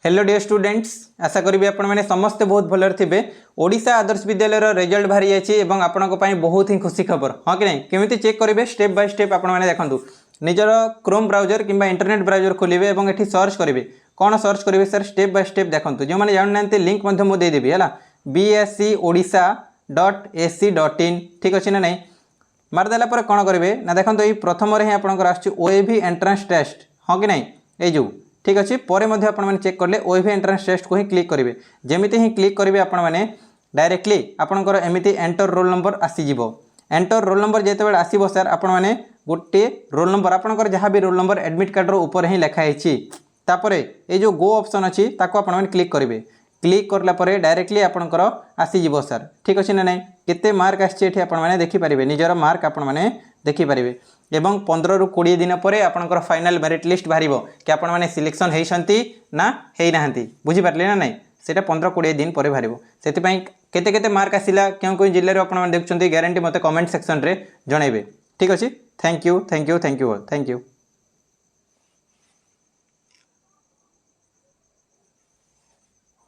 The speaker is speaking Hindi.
हेलो डियर स्टूडेंट्स, आशा करी आपण मैंने समस्ते बहुत भलर थे। ओडिशा आदर्श विद्यालय रिजल्ट बाहरी जाइए और आपण बहुत ही खुशी खबर हाँ कि नहीं केमी चेक करेंगे स्टेप बाय स्टेप आपने देखूँ निजर क्रोम ब्राउजर कि इंटरनेट ब्राउजर खोलेंगे और ये सर्च करेंगे कौन सर्च करेंगे सर स्टेप बाय स्टेप देखूँ जो मैंने जानना लिंक मुझे देदेवी है bscodisha.ac.in ठीक अच्छे ना नहीं मारिदेला कौन करेंगे ना देखो ये प्रथम ही आपंकर आईओएवी एंट्रांस टेस्ट हाँ कि नहीं ये जो ठीक अच्छे पर मैंने चेक कले ओएवी एंट्रांस टेस्ट को ही क्लिक करेंगे जमी ही क्लिक करेंगे आपण मैंने डायरेक्टली आपंकर एमती एंटर रोल नंबर आसीज एंटर रोल नंबर जिते बड़े आसो सर आपण मैंने गोटे रोल नंबर आपंकर जहाँ भी रोल नंबर एडमिट कार्ड ऊपर ही लिखाई तापर ये जो गो ऑप्शन अच्छी ताको आपण क्लिक करेंगे क्लिक करला डायरेक्टली आपंकर आसीज सर ठीक अच्छे ना नहीं केते मार्क आसी आपने देखिपारे निजर मार्क आपण मैंने देखिपारे एवं 15 ରୁ 20 दिन पर आपंकर फाइनल मेरिट लिस्ट बाहर कि आपण मैंने सिलेक्शन होती ना होना बुझीपारे ना नहीं सेटा 15-20 दिन पर बाहर से केते केते मार्क आसिला क्यों कोई जिले में आपने देखुं ग्यारंटी मत कमेंट सेक्शन रे जनइबे ठीक अच्छे थैंक यू।